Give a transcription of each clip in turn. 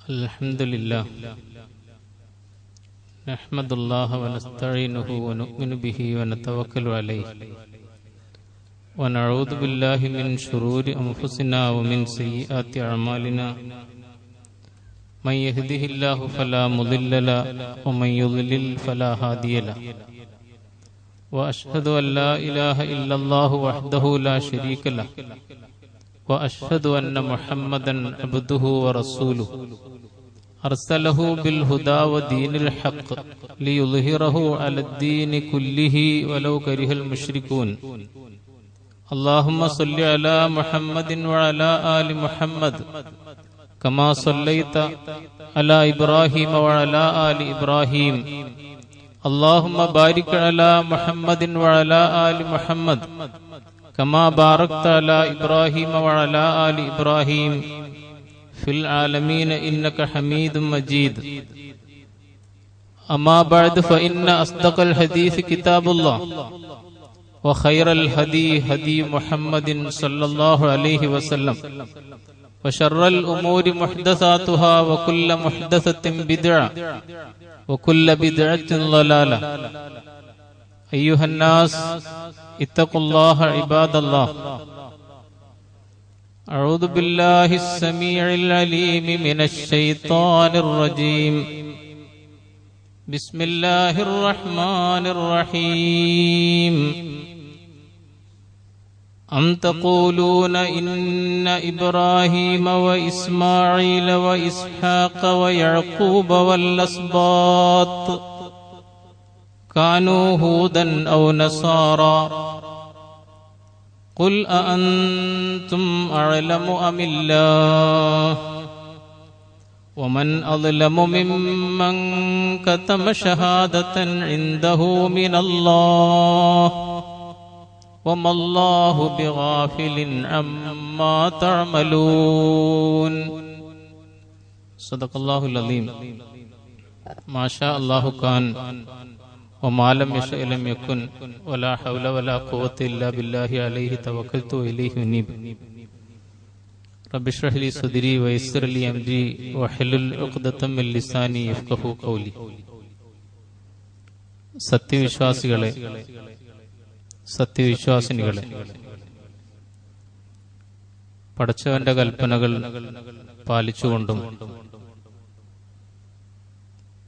الحمد لله نحمد الله ونستعينه ونؤمن به ونتوكل عليه ونعوذ بالله من شرور أنفسنا ومن سيئات أعمالنا من يهده الله فلا مضل له ومن يضلل فلا هادي له وأشهد أن لا إله إلا الله وحده لا شريك له وأشهد أن محمدا عبده ورسوله أرسله بالهدى ودين الحق ليظهره على الدين كله ولو كره المشركون اللهم صل على محمد وعلى آل محمد كما صليت على إبراهيم وعلى آل إبراهيم اللهم بارك على محمد وعلى آل محمد كما باركت على إبراهيم وعلى آل إبراهيم في العالمين إنك حميد مجيد أما بعد فإن أصدق الحديث كتاب الله وخير الهدي هدي محمد صلى الله عليه وسلم وشر الأمور محدثاتها وكل محدثة بدعة وكل بدعة ضلالة أيها الناس اتقوا الله عباد الله أعوذ بالله السميع العليم من الشيطان الرجيم بسم الله الرحمن الرحيم أم تقولون إن إبراهيم وإسماعيل وإسحاق ويعقوب والأسباط كانوا هودا أو نصارى قل أأنتم أعلم أم الله ومن أظلم ممن كتم شهادة عنده من الله وما الله بغافل عما تعملون صدق الله العظيم ما شاء الله كان وما لم يشأ لم يكن ولا حول ولا قوة إلا بالله عليه توكلت وإليه أنيب رب اشرح لي صدري ويسر لي أمري واحلل عقدة من لساني يفقهوا قولي സത്യവിശ്വാസികളെ സത്യവിശ്വാസിനികളെ പടച്ചവന്റെ കൽപ്പനകൾ പാലിച്ചുകൊണ്ടും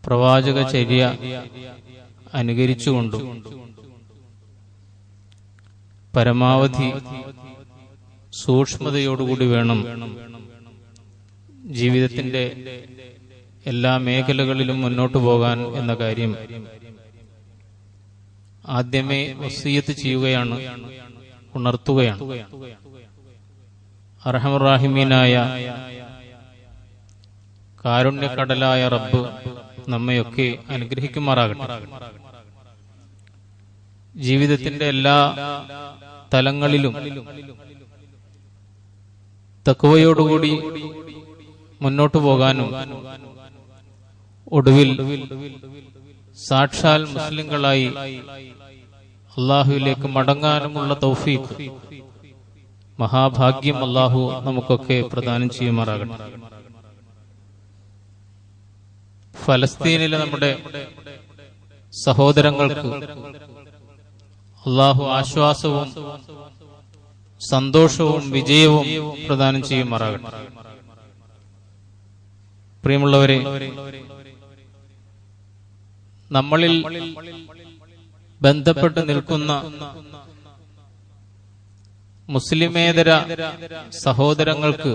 പ്രവാചക ചര്യ അനുകരിച്ചുകൊണ്ടും പരമാവധി സൂക്ഷ്മതയോടുകൂടി വേണം ജീവിതത്തിന്റെ എല്ലാ മേഖലകളിലും മുന്നോട്ടു പോകാൻ എന്ന കാര്യം ആദ്യമേ വസിയ്യത്ത് ചെയ്യുകയാണ്, ഉണർത്തുകയാണ്. അർഹമർ റഹീമീനായ കാരുണ്യക്കടലായ റബ്ബ് നമ്മയൊക്കെ അനുഗ്രഹിക്കുമാറാകട്ടെ. ജീവിതത്തിന്റെ എല്ലാ തലങ്ങളിലും തഖ്വയോടുകൂടി മുന്നോട്ടു പോകാനും ഒടുവിൽ സാക്ഷാൽ മുസ്ലിങ്ങളായി അള്ളാഹുവിലേക്ക് മടങ്ങാനുമുള്ള തൗഫീഖ്, മഹാഭാഗ്യം അള്ളാഹു നമുക്കൊക്കെ പ്രദാനം ചെയ്യുമാറാകട്ടെ. ഫലസ്തീനിലെ നമ്മുടെ സഹോദരങ്ങൾക്ക് അള്ളാഹു ആശ്വാസവും സന്തോഷവും വിജയവും പ്രദാനം ചെയ്യുമാറാകട്ടെ. പ്രിയമുള്ളവരെ, നമ്മളിൽ ബന്ധപ്പെട്ട് നിൽക്കുന്ന മുസ്ലിമേതര സഹോദരങ്ങൾക്ക്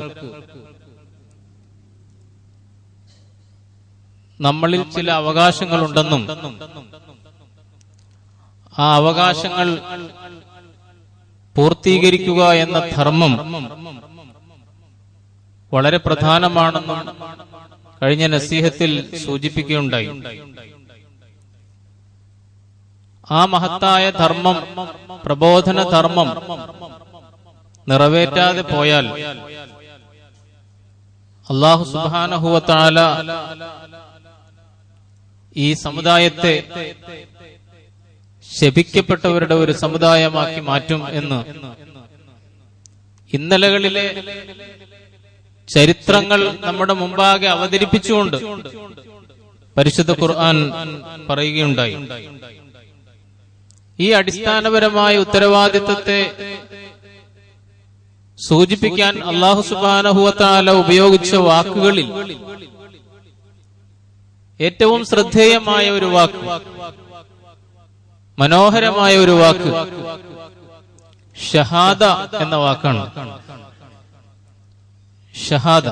നമ്മളിൽ ചില അവകാശങ്ങളുണ്ടെന്നും ആ അവകാശങ്ങൾ പൂർത്തീകരിക്കുക എന്ന ധർമ്മം വളരെ പ്രധാനമാണെന്നും കഴിഞ്ഞ നസീഹത്തിൽ സൂചിപ്പിക്കുകയുണ്ടായി. ആ മഹത്തായ ധർമ്മം, പ്രബോധന ധർമ്മം നിറവേറ്റാതെ പോയാൽ അല്ലാഹു സുബ്ഹാനഹു വ തആല ഈ സമുദായത്തെ ശപിക്കപ്പെട്ടവരുടെ ഒരു സമുദായമാക്കി മാറ്റും എന്ന് ഇന്നലകളിലെ ചരിത്രങ്ങൾ നമ്മുടെ മുമ്പാകെ അവതരിപ്പിച്ചുകൊണ്ട് പരിശുദ്ധ ഖുർആൻ പറയുകയുണ്ടായി. ഈ അടിസ്ഥാനപരമായ ഉത്തരവാദിത്തത്തെ സൂചിപ്പിക്കാൻ അല്ലാഹു സുബ്ഹാനഹു വ തആല ഉപയോഗിച്ച വാക്കുകളിൽ ഏറ്റവും ശ്രദ്ധേയമായ ഒരു വാക്ക്, മനോഹരമായ ഒരു വാക്ക് ഷഹാദ എന്ന വാക്കാണ്. ഷഹാദ,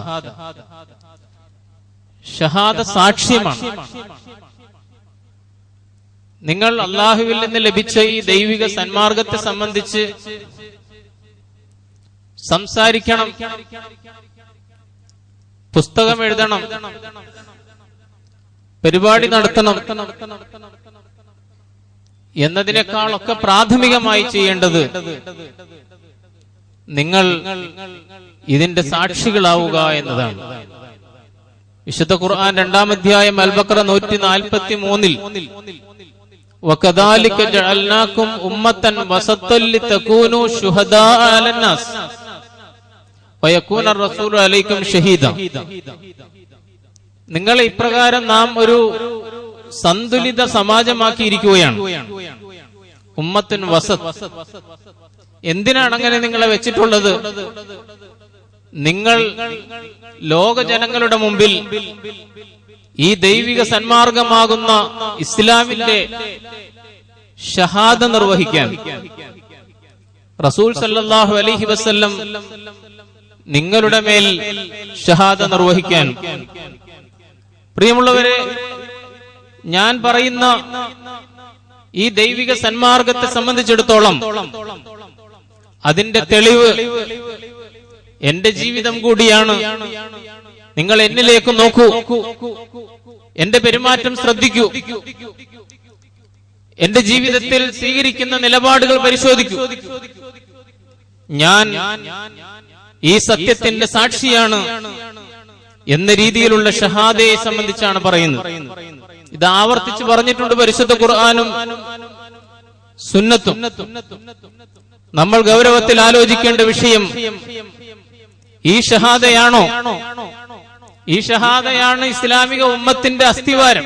ഷഹാദ സാക്ഷ്യമാണ്. നിങ്ങൾ അല്ലാഹുവിൽ നിന്ന് ലഭിച്ച ഈ ദൈവിക സന്മാർഗത്തെ സംബന്ധിച്ച് സംസാരിക്കണം, പുസ്തകം എഴുതണം, പരിപാടി നടത്തണം എന്നതിനേക്കാളൊക്കെ പ്രാഥമികമായി ചെയ്യേണ്ടത് നിങ്ങൾ ഇതിന്റെ സാക്ഷികളാവുക എന്നതാണ്. വിശുദ്ധ ഖുർആൻ 2-ാം അധ്യായം അൽ-ബഖറ 143-ൽ വകദാലിക ജഅൽനാകും ഉമ്മത്തൻ വസത്തൻ ലിതകൂനു ശുഹദാഅ അലന്നാസ് വയകൂന റസൂലു അലൈക്കും ഷഹീദ. നിങ്ങളെ ഇപ്രകാരം നാം ഒരു സന്തുലിത സമാജമാക്കിയിരിക്കുകയാണ്. ഉമ്മത്തുൻ വസത്ത്. എന്തിനാണ് അങ്ങനെ നിങ്ങളെ വെച്ചിട്ടുള്ളത്? നിങ്ങൾ ലോക ജനങ്ങളുടെ മുമ്പിൽ ഈ ദൈവിക സന്മാർഗമാകുന്ന ഇസ്ലാമിന്റെ ഷഹാദ നിർവഹിക്കാൻ. റസൂൽ സല്ലല്ലാഹു അലൈഹി വസല്ലം നിങ്ങളുടെ മേൽ ഷഹാദ നിർവഹിക്കാൻ. പ്രിയമുള്ളവരെ, ഞാൻ പറയുന്ന ഈ ദൈവിക സന്മാർഗത്തെ സംബന്ധിച്ചിടത്തോളം അതിന്റെ തെളിവ് എന്റെ ജീവിതം കൂടിയാണ്. നിങ്ങൾ എന്നിലേക്ക് നോക്കൂ, എന്റെ പെരുമാറ്റം ശ്രദ്ധിക്കൂ, എന്റെ ജീവിതത്തിൽ സ്വീകരിക്കുന്ന നിലപാടുകൾ പരിശോധിക്കൂ. ഞാൻ ഈ സത്യത്തിന്റെ സാക്ഷിയാണ് എന്ന രീതിയിലുള്ള ഷഹാദയെ സംബന്ധിച്ചാണ് പറയുന്നത്. ഇത് ആവർത്തിച്ച് പറഞ്ഞിട്ടുണ്ട് പരിശുദ്ധ ഖുർആനും സുന്നത്തും. നമ്മൾ ഗൗരവത്തിൽ ആലോചിക്കേണ്ട വിഷയം ഈ ഷഹാദയാണോ? ഈ ഷഹാദയാണ് ഇസ്ലാമിക ഉമ്മത്തിന്റെ അസ്ഥിവാരം,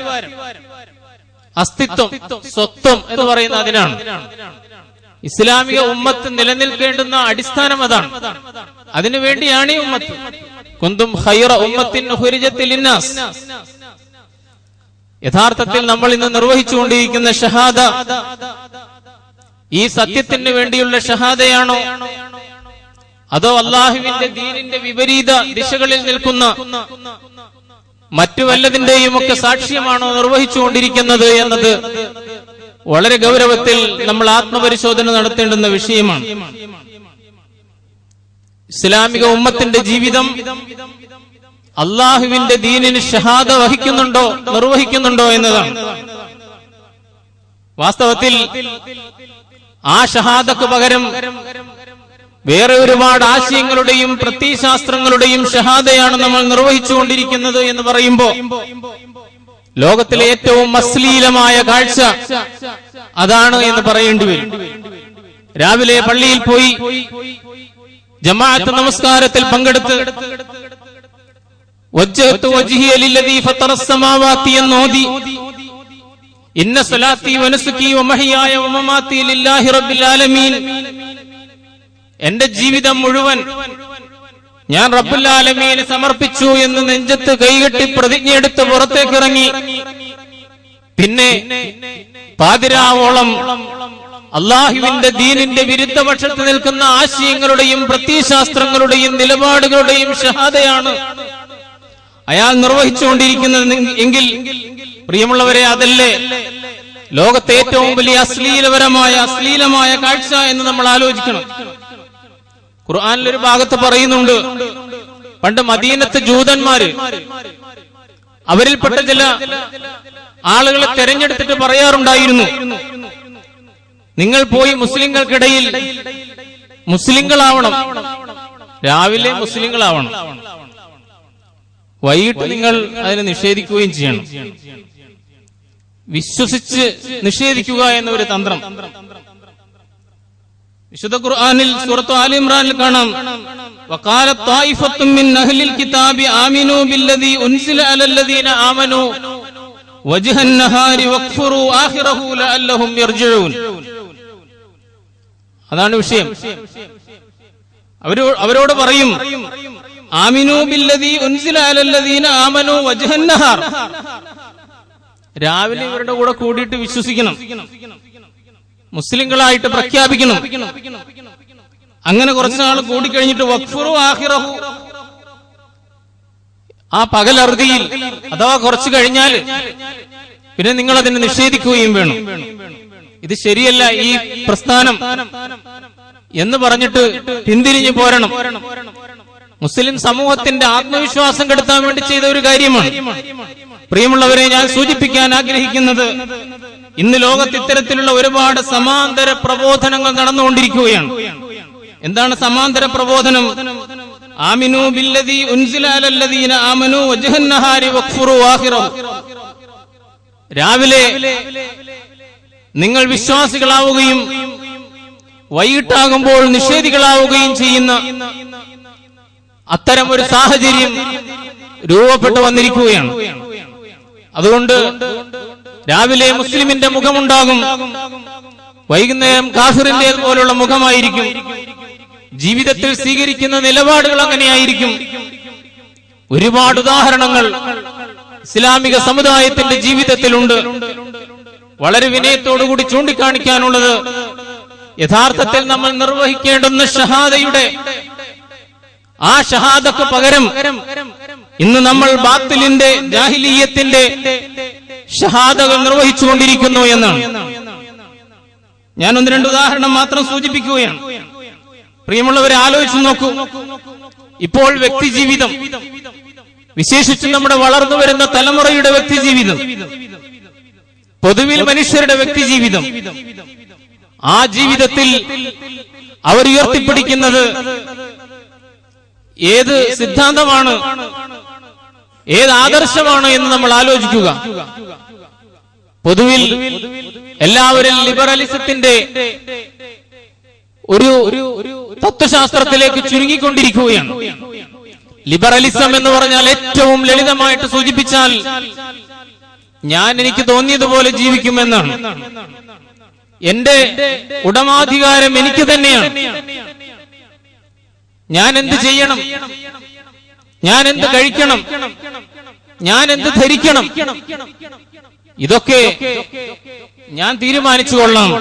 അസ്തിത്വം, സ്വത്വം എന്ന് പറയുന്ന അതിനാണ്. ഇസ്ലാമിക ഉമ്മത്ത് നിലനിൽക്കേണ്ടുന്ന അടിസ്ഥാനം അതാണ്. അതിനുവേണ്ടിയാണ് ഈ ഉമ്മത്ത്. കുന്തും ഖൈറ ഉമ്മത്തിൻ ഉഖ്രിജത് ലിന്നാസ്. യഥാർത്ഥത്തിൽ നമ്മൾ ഇന്ന് നിർവഹിച്ചുകൊണ്ടിരിക്കുന്ന ഷഹാദ ഈ സത്യത്തിന് വേണ്ടിയുള്ള ഷഹാദയാണോ, അതോ അല്ലാഹുവിന്റെ ദീനിന്റെ വിപരീത ദിശകളിൽ നിൽക്കുന്ന മറ്റു വല്ലതിന്റെയും ഒക്കെ സാക്ഷ്യമാണോ നിർവഹിച്ചുകൊണ്ടിരിക്കുന്നത് എന്നത് വളരെ ഗൗരവത്തിൽ നമ്മൾ ആത്മപരിശോധന നടത്തേണ്ടുന്ന വിഷയമാണ്. ഇസ്ലാമിക ഉമ്മത്തിന്റെ ജീവിതം അല്ലാഹുവിന്റെ ദീനിന് ഷഹാദ വഹിക്കുന്നുണ്ടോ, നിർവഹിക്കുന്നുണ്ടോ എന്നതാണ്. വാസ്തവത്തിൽ ആ ഷഹാദക്ക് പകരം വേറെ ഒരുപാട് ആശയങ്ങളുടെയും പ്രത്യയശാസ്ത്രങ്ങളുടെയും ഷഹാദയാണ് നമ്മൾ നിർവഹിച്ചുകൊണ്ടിരിക്കുന്നത് എന്ന് പറയുമ്പോൾ ലോകത്തിലെ ഏറ്റവും അശ്ലീലമായ കാഴ്ച അതാണ് എന്ന് പറയേണ്ടി വരും. രാവിലെ പള്ളിയിൽ പോയി ജമാഅത്ത് നമസ്കാരത്തിൽ പങ്കെടുത്ത് വജ്ജഹ്തു വജ്ഹിയ ലില്ലദീ ഫത്തറസ് സമാവാതി എന്നോതി ഇന്ന സ്വലാത്തി വനുസുകി വമഹ്യായ വമമാതി ലില്ലാഹി റബ്ബിൽ ആലമീൻ. എന്റെ ജീവിതം മുഴുവൻ ഞാൻ റബ്ബുൽ ആലമീന് സമർപ്പിച്ചു എന്ന് നെഞ്ചത്ത് കൈകെട്ടി പ്രതിജ്ഞയെടുത്ത് പുറത്തേക്കിറങ്ങി. പിന്നെ പാതിരാവോളം അല്ലാഹുവിന്റെ ദീനിന്റെ വിരുദ്ധപക്ഷത്ത് നിൽക്കുന്ന ആശയങ്ങളുടെയും പ്രത്യയശാസ്ത്രങ്ങളുടെയും നിലപാടുകളുടെയും ഷഹാദയാണ് അയാൾ നിർവഹിച്ചുകൊണ്ടിരിക്കുന്നത് എങ്കിൽ പ്രിയമുള്ളവരെ, അതല്ലേ ലോകത്തെ ഏറ്റവും വലിയ അശ്ലീലമായ കാഴ്ച എന്ന് നമ്മൾ ആലോചിക്കണം. ഖുർആനിലൊരു ഭാഗത്ത് പറയുന്നുണ്ട്, പണ്ട് മദീനത്തെ ജൂതന്മാര് അവരിൽപ്പെട്ട ചില ആളുകളെ തെരഞ്ഞെടുത്തിട്ട് പറയാറുണ്ടായിരുന്നു, നിങ്ങൾ പോയി മുസ്ലിങ്ങൾക്കിടയിൽ മുസ്ലിങ്ങളാവണം, രാവിലെ മുസ്ലിങ്ങളാവണം, വൈകിട്ട് നിങ്ങൾ അതിനെ നിഷേധിക്കുകയും ചെയ്യണം. വിശ്വസിച്ച് നിഷേധിക്കുക എന്ന ഒരു തന്ത്രം വിശുദ്ധ ഖുർആനിൽ സൂറത്ത് ആൽ ഇംറാനിൽ കാണാം. വഖാലത് ത്വായിഫത്തും മിൻ അഹ്ലിൽ കിതാബി ആമിനൂ ബില്ലദീ ഉൻസില അലല്ലദീന ആമനൂ വജ്ഹൻ നഹാരി വഖ്ഫുറൂ ആഖിറഹു ലഅല്ലഹും യർജിഊൻ. അതാണ് വിഷയം. അവരോട് പറയും, ആമിനൂ ബില്ലദീ ഉൻസില അലല്ലദീന ആമനൂ വജ്ഹൻ നഹാർ. രാവിലെ ഇവരുടെ കൂടെ കൂടിയിട്ട് വിശ്വസിക്കണം, മുസ്ലിങ്ങളായിട്ട് പ്രഖ്യാപിക്കണം. അങ്ങനെ കുറച്ചു നാൾ കൂടിക്കഴിഞ്ഞിട്ട് വഖ്ഫുറു ആഖിറഹു, ആ പകലറുതിയിൽ അഥവാ കുറച്ചു കഴിഞ്ഞാൽ പിന്നെ നിങ്ങൾ അതിനെ നിഷേധിക്കുകയും വേണം. ഇത് ശരിയല്ല ഈ പ്രസ്ഥാനം എന്ന് പറഞ്ഞിട്ട് പിന്തിരിഞ്ഞു പോരണം. മുസ്ലിം സമൂഹത്തിന്റെ ആത്മവിശ്വാസം കെടുത്താൻ വേണ്ടി ചെയ്ത ഒരു കാര്യമാണ്. പ്രിയമുള്ളവരെ, ഞാൻ സൂചിപ്പിക്കാൻ ആഗ്രഹിക്കുന്നത്, ഇന്ന് ലോകത്ത് ഇത്തരത്തിലുള്ള ഒരുപാട് സമാന്തര പ്രബോധനങ്ങൾ നടന്നുകൊണ്ടിരിക്കുകയാണ്. എന്താണ് സമാന്തര പ്രബോധനം? ആമിനൂ ബില്ലദീ ഉൻസില അലല്ലദീന ആമനൂ വജ്ഹൻ നഹാരി വഖ്ഫുറൂ ആഖിറഹു. രാവിലെ നിങ്ങൾ വിശ്വാസികളാവുകയും വൈകിട്ടാകുമ്പോൾ നിഷേധികളാവുകയും ചെയ്യുന്ന അത്തരം ഒരു സാഹചര്യം രൂപപ്പെട്ടു വന്നിരിക്കുകയാണ്. അതുകൊണ്ട് രാവിലെ മുസ്ലിമിന്റെ മുഖമുണ്ടാകും, വൈകുന്നേരം കാഫിറിന്റെ പോലുള്ള മുഖമായിരിക്കും. ജീവിതത്തിൽ സ്വീകരിക്കുന്ന നിലപാടുകൾ അങ്ങനെയായിരിക്കും. ഒരുപാട് ഉദാഹരണങ്ങൾ ഇസ്ലാമിക സമുദായത്തിന്റെ ജീവിതത്തിലുണ്ട്. വളരെ വിനയത്തോടുകൂടി ചൂണ്ടിക്കാണിക്കാനുള്ളത്, യഥാർത്ഥത്തിൽ നമ്മൾ നിർവഹിക്കേണ്ടുന്ന ഷഹാദയുടെ ആ ഷഹാദക്ക് പകരം ഇന്ന് നമ്മൾ ബാത്തിലിന്റെ ജാഹിലിയ്യത്തിന്റെ ഷഹാദകൾ നിർവഹിച്ചുകൊണ്ടിരിക്കുന്നു എന്നാണ്. ഞാൻ ഒന്ന് രണ്ട് ഉദാഹരണം മാത്രം സൂചിപ്പിക്കുകയാണ്. പ്രിയമുള്ളവരെ, ആലോചിച്ചു നോക്കൂ. ഇപ്പോൾ വ്യക്തി ജീവിതം, വിശേഷിച്ച് നമ്മുടെ വളർന്നു വരുന്ന തലമുറയുടെ വ്യക്തി ജീവിതം, പൊതുവിൽ മനുഷ്യരുടെ വ്യക്തി ജീവിതം, ആ ജീവിതത്തിൽ അവർ ഉയർത്തിപ്പിടിക്കുന്നത് ഏത് സിദ്ധാന്തമാണ്, ഏത് ആദർശമാണ് എന്ന് നമ്മൾ ആലോചിക്കുക. പൊതുവിൽ എല്ലാവരും ലിബറലിസത്തിന്റെ ഒരു തത്വശാസ്ത്രത്തിലേക്ക് ചുരുങ്ങിക്കൊണ്ടിരിക്കുകയാണ്. ലിബറലിസം എന്ന് പറഞ്ഞാൽ ഏറ്റവും ലളിതമായിട്ട് സൂചിപ്പിച്ചാൽ ഞാൻ എനിക്ക് തോന്നിയതുപോലെ ജീവിക്കുമെന്നാണ്. എന്റെ ഉടമാധികാരം എനിക്ക് തന്നെയാണ്. ഞാൻ എന്ത് ചെയ്യണം, ഞാൻ എന്ത് കഴിക്കണം, ഞാൻ എന്ത് ധരിക്കണം, ഇതൊക്കെ ഞാൻ തീരുമാനിച്ചു കൊള്ളാം.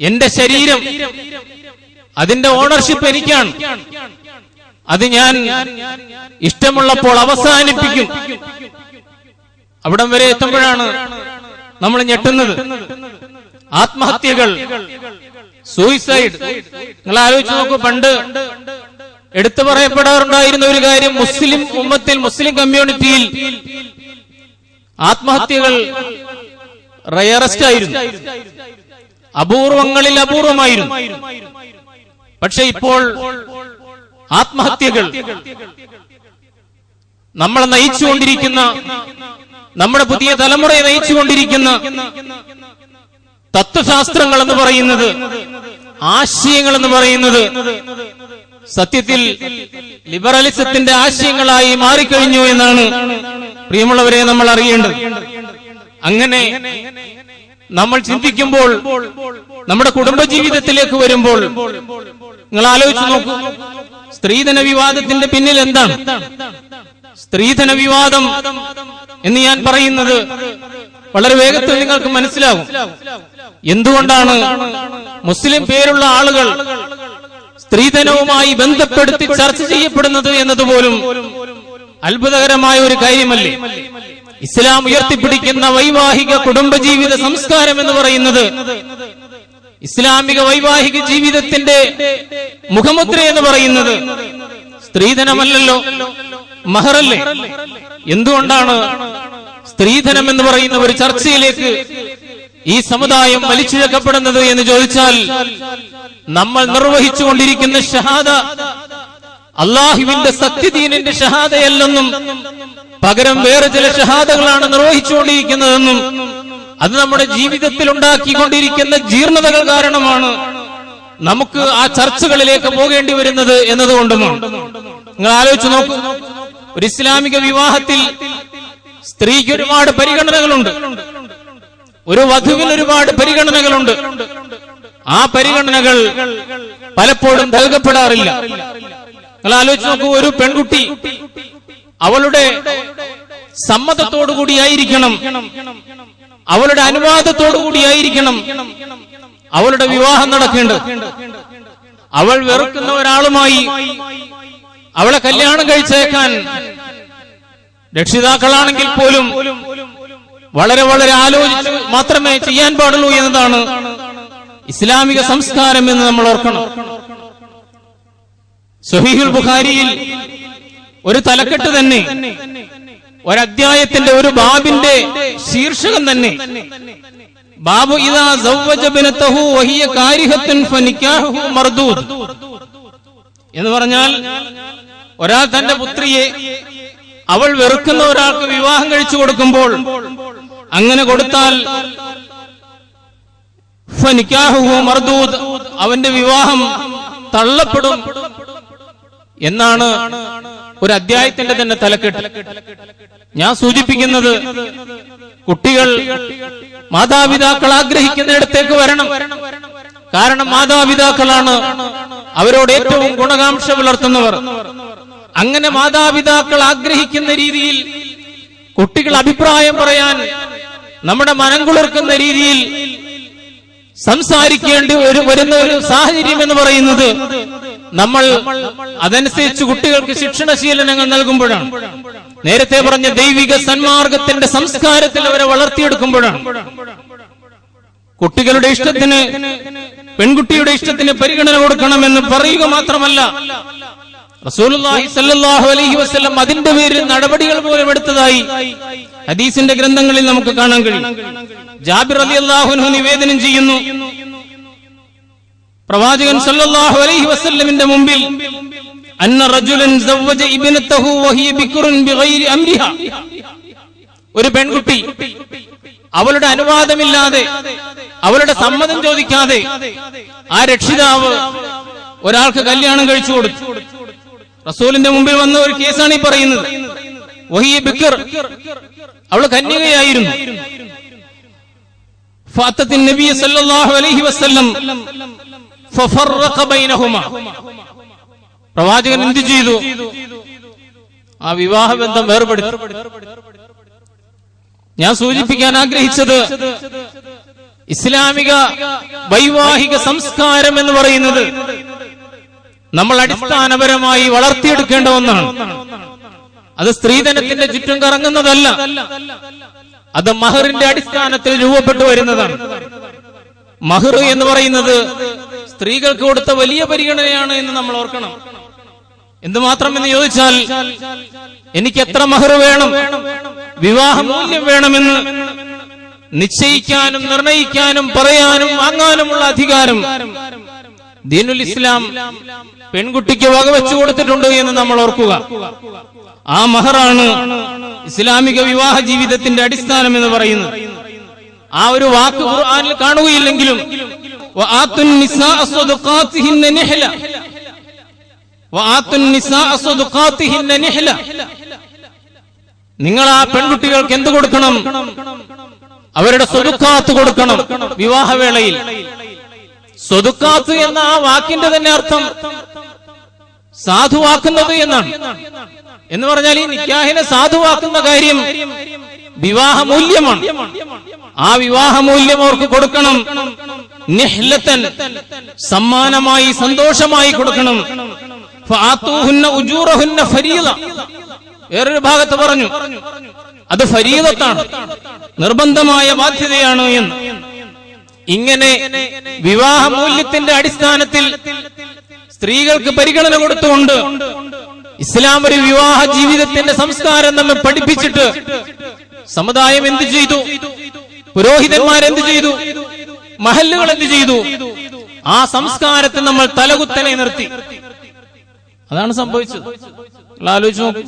എന്റെ ശരീരം, അതിന്റെ ഓണർഷിപ്പ് എനിക്കാണ്. അത് ഞാൻ ഇഷ്ടമുള്ളപ്പോൾ അവസാനിപ്പിക്കും. അവിടം വരെ എത്തുമ്പോഴാണ് നമ്മൾ ഞെട്ടുന്നത്. ആത്മഹത്യകൾ, സൂയിസൈഡ്. നിങ്ങൾ ആലോചിച്ച് നോക്കൂ. പണ്ട് എടുത്തു പറയപ്പെടാറുണ്ടായിരുന്ന ഒരു കാര്യം, മുസ്ലിം ഉമ്മത്തിൽ, മുസ്ലിം കമ്മ്യൂണിറ്റിയിൽ ആത്മഹത്യകൾ റയറസ്റ്റ് ആയിരുന്നു, അപൂർവങ്ങളിൽ അപൂർവമായിരുന്നു. പക്ഷെ ഇപ്പോൾ ആത്മഹത്യകൾ നമ്മളെ നയിച്ചുകൊണ്ടിരിക്കുന്ന, നമ്മുടെ പുതിയ തലമുറയെ നയിച്ചുകൊണ്ടിരിക്കുന്ന തത്വശാസ്ത്രങ്ങൾ എന്ന് പറയുന്നത്, ആശയങ്ങൾ എന്ന് പറയുന്നത് സത്യത്തിൽ ലിബറലിസത്തിന്റെ ആശയങ്ങളായി മാറിക്കഴിഞ്ഞു എന്നാണ് പ്രിയമുള്ളവരെ നമ്മൾ അറിയേണ്ടത്. അങ്ങനെ നമ്മൾ ചിന്തിക്കുമ്പോൾ, നമ്മുടെ കുടുംബജീവിതത്തിലേക്ക് വരുമ്പോൾ നിങ്ങൾ ആലോചിച്ച് നോക്കൂ. സ്ത്രീധന വിവാദത്തിന്റെ പിന്നിൽ എന്താണ്? സ്ത്രീധന വിവാദം എന്ന് ഞാൻ പറയുന്നത് വളരെ വേഗത്തിൽ നിങ്ങൾക്ക് മനസ്സിലാകും. എന്തുകൊണ്ടാണ് മുസ്ലിം പേരുള്ള ആളുകൾ സ്ത്രീധനവുമായി ബന്ധപ്പെടുത്തി ചർച്ച ചെയ്യപ്പെടുന്നത് എന്നതുപോലും അത്ഭുതകരമായ ഒരു കാര്യമല്ലേ? ഇസ്ലാം ഉയർത്തിപ്പിടിക്കുന്ന വൈവാഹിക കുടുംബജീവിത സംസ്കാരം എന്ന് പറയുന്നത്, ഇസ്ലാമിക വൈവാഹിക ജീവിതത്തിന്റെ മുഖമുദ്ര എന്ന് പറയുന്നത് സ്ത്രീധനമല്ലല്ലോ, മഹറല്ലേ? എന്തുകൊണ്ടാണ് സ്ത്രീധനം എന്ന് പറയുന്ന ഒരു ചർച്ചയിലേക്ക് ഈ സമുദായം വലിച്ചിഴക്കപ്പെടുന്നത് എന്ന് ചോദിച്ചാൽ, നമ്മൾ നിർവഹിച്ചുകൊണ്ടിരിക്കുന്ന ഷഹാദ അള്ളാഹുവിന്റെ സത്യദീനിന്റെ ഷഹാദയല്ലെന്നും പകരം വേറെ ചില ഷഹാദകളാണ് നിർവഹിച്ചുകൊണ്ടിരിക്കുന്നതെന്നും അത് നമ്മുടെ ജീവിതത്തിൽ ഉണ്ടാക്കിക്കൊണ്ടിരിക്കുന്ന ജീർണതകൾ കാരണമാണ് നമുക്ക് ആ ചർച്ചകളിലേക്ക് പോകേണ്ടി വരുന്നത് എന്നതുകൊണ്ടുമാണ്. നിങ്ങൾ ആലോചിച്ച് നോക്കൂ, ഒരു ഇസ്ലാമിക വിവാഹത്തിൽ സ്ത്രീക്ക് ഒരുപാട് പരിഗണനകളുണ്ട്, ഒരു വധുവിന് ഒരുപാട് പരിഗണനകളുണ്ട്. ആ പരിഗണനകൾ പലപ്പോഴും നൽകപ്പെടാറില്ല. നിങ്ങൾ ആലോചിച്ച് നോക്കൂ, ഒരു പെൺകുട്ടി അവളുടെ സമ്മതത്തോടുകൂടിയായിരിക്കണം, അവളുടെ അനുവാദത്തോടുകൂടിയായിരിക്കണം അവളുടെ വിവാഹം നടക്കേണ്ടത്. അവൾ വെറുക്കുന്ന ഒരാളുമായി അവളെ കല്യാണം കഴിച്ചേക്കാൻ രക്ഷിതാക്കളാണെങ്കിൽ പോലും വളരെ വളരെ ആലോചിച്ച് മാത്രമേ ചെയ്യാൻ പാടുള്ളൂ എന്നതാണ് ഇസ്ലാമിക സംസ്കാരം എന്ന് നമ്മൾ ഓർക്കണം. സ്വഹീഹുൽ ബുഖാരിയിൽ ഒരു തലക്കെട്ട് തന്നെ, ഒരധ്യായത്തിന്റെ ഒരു ബാബിന്റെ ശീർഷകം തന്നെ, ബാബു ഇദാ സവ്വജ ബിനതഹു വഹിയ കാരിഹത്തുൻ ഫനിക്കാഹുഹു മർദൂദ് എന്ന് പറഞ്ഞാൽ, ഒരാൾ തന്റെ പുത്രിയെ അവൾ വെറുക്കുന്ന ഒരാൾക്ക് വിവാഹം കഴിച്ചു കൊടുക്കുമ്പോൾ അങ്ങനെ കൊടുത്താൽ ഫനിക്കാഹുഹു മർദൂദ്, അവന്റെ വിവാഹം തള്ളപ്പെടും എന്നാണ് ഒരു അധ്യായത്തിന്റെ തന്നെ തലക്കെട്ട്. ഞാൻ സൂചിപ്പിക്കുന്നത്, കുട്ടികൾ മാതാപിതാക്കൾ ആഗ്രഹിക്കുന്നിടത്തേക്ക് വരണം. കാരണം മാതാപിതാക്കളാണ് അവരോട് ഏറ്റവും ഗുണകാംക്ഷ പുലർത്തുന്നവർ. അങ്ങനെ മാതാപിതാക്കൾ ആഗ്രഹിക്കുന്ന രീതിയിൽ കുട്ടികൾ അഭിപ്രായം പറയാൻ, നമ്മുടെ മനം കുളിർക്കുന്ന രീതിയിൽ സംസാരിക്കേണ്ടി വരുന്ന ഒരു സാഹചര്യം എന്ന് പറയുന്നത് നമ്മൾ അതനുസരിച്ച് കുട്ടികൾക്ക് ശിക്ഷണശീലനങ്ങൾ നൽകുമ്പോഴാണ്. നേരത്തെ പറഞ്ഞ ദൈവിക സന്മാർഗത്തിന്റെ സംസ്കാരത്തിൽ അവരെ വളർത്തിയെടുക്കുമ്പോഴാണ്. കുട്ടികളുടെ ഇഷ്ടത്തിന്, പെൺകുട്ടിയുടെ ഇഷ്ടത്തിന് പരിഗണന കൊടുക്കണമെന്ന് പറയുക മാത്രമല്ല, റസൂലുള്ളാഹി സ്വല്ലല്ലാഹു അലൈഹി വസല്ലം അതിന്റെ പേരിൽ നടപടികൾ പോലും എടുത്തതായി ഹദീസിന്റെ ഗ്രന്ഥങ്ങളിൽ നമുക്ക് കാണാൻ കഴിയും. ജാബിർ റളിയല്ലാഹു അൻഹു നിവേദനം ചെയ്യുന്നു, പ്രവാചകൻ സല്ലല്ലാഹു അലൈഹി വസല്ലമിന്റെ മുമ്പിൽ അന്ന റജുലൻ സവ്വജ ഇബ്നതഹു വഹിയ ബിക്റുൻ ബിഗൈരി അംരിഹാ, ഒരു പെൺകുട്ടി അവളുടെ അനുവാദമില്ലാതെ, അവളുടെ സമ്മതം ചോദിക്കാതെ ആ രക്ഷിതാവ് ഒരാൾക്ക് കല്യാണം കഴിച്ചു കൊടുത്തു. റസൂലിന്റെ മുമ്പിൽ വന്ന ഒരു കേസാണ് ഈ പറയുന്നത്. വഹിയ ബിക്ർ, അവൾ കന്യകയായിരുന്നു. ഫഅത്തത്തിൻ നബി സല്ലല്ലാഹു അലൈഹി വസല്ലം ഫഫറഖ ബൈനഹുമാ, പ്രവാചകൻ എന്ത് ചെയ്തു? ആ വിവാഹ ബന്ധം വേർപെടുത്തി. ഞാൻ സൂചിപ്പിക്കാൻ ആഗ്രഹിച്ചത്, ഇസ്ലാമിക വൈവാഹിക സംസ്കാരം എന്ന് പറയുന്നത് നമ്മൾ അടിസ്ഥാനപരമായി വളർത്തിയെടുക്കേണ്ട ഒന്നാണ്. അത് സ്ത്രീധനത്തിന്റെ ചുറ്റും കറങ്ങുന്നതല്ല, അത് മഹറിന്റെ അടിസ്ഥാനത്തിൽ രൂപപ്പെട്ടു വരുന്നതാണ്. മഹർ എന്ന് പറയുന്നത് സ്ത്രീകൾക്ക് കൊടുത്ത വലിയ പരിഗണനയാണ് എന്ന് നമ്മൾ ഓർക്കണം. എന്തുമാത്രമെന്ന് ചോദിച്ചാൽ, എനിക്ക് എത്ര മഹർ വേണം, വിവാഹ മൂല്യം വേണമെന്ന് നിശ്ചയിക്കാനും നിർണയിക്കാനും പറയാനും വാങ്ങാനുമുള്ള അധികാരം ദീനുൽ ഇസ്ലാം പെൺകുട്ടിക്ക് വകവെച്ചു കൊടുത്തിട്ടുണ്ട് എന്ന് നമ്മൾ ഓർക്കുക. ആ മഹറാണ് ഇസ്ലാമിക വിവാഹ ജീവിതത്തിന്റെ അടിസ്ഥാനം എന്ന് പറയുന്നത്. ആ ഒരു വാക്ക് ഖുർആനിൽ കാണുകയില്ലെങ്കിലും വആത്തുൻ നിസാഅ സ്വദഖാതിഹിന്ന നിഹ്ല, വആത്തുൻ നിസാഅ സ്വദഖാതിഹിന്ന നിഹ്ല, നിങ്ങൾ ആ പെൺകുട്ടികൾക്ക് എന്ത് കൊടുക്കണം? അവരുടെ സ്വദഖാത്ത് കൊടുക്കണം. വിവാഹവേളയിൽ സ്വദഖാത്ത് എന്ന ആ വാക്കിന്റെ തന്നെ അർത്ഥം സാധുവാക്കുന്നത് എന്നാണ്. എന്ന് പറഞ്ഞാൽ ഈ നിക്കാഹിനെ സാധുവാക്കുന്ന കാര്യം വിവാഹമൂല്യമാണ്. ആ വിവാഹമൂല്യം അവർക്ക് കൊടുക്കണം. നിഹ്ലതൻ, സമ്മാനമായി സന്തോഷമായി കൊടുക്കണം. ഫആതൂഹുന്ന ഉജൂറഹുന്ന ഫരീദ, വേറൊരു ഭാഗത്ത് പറഞ്ഞു അത് ഫരീദത്താണ്, നിർബന്ധമായ ബാധ്യതയാണ് എന്ന്. ഇങ്ങനെ വിവാഹമൂല്യത്തിന്റെ അടിസ്ഥാനത്തിൽ സ്ത്രീകൾക്ക് പരിഗണന കൊടുത്തുകൊണ്ട് ഇസ്ലാം ഒരു വിവാഹ ജീവിതത്തിന്റെ സംസ്കാരം നമ്മെ പഠിപ്പിച്ചിട്ട് സമുദായം എന്ത് ചെയ്തു? പുരോഹിതന്മാരെന്ത് ചെയ്തു? മഹല്ലുകൾ എന്ത് ചെയ്തു? ആ സംസ്കാരത്തെ നമ്മൾ തലകുത്തനെ നിർത്തി. അതാണ് സംഭവിച്ചത്. ആലോചിച്ചു നോക്കൂ,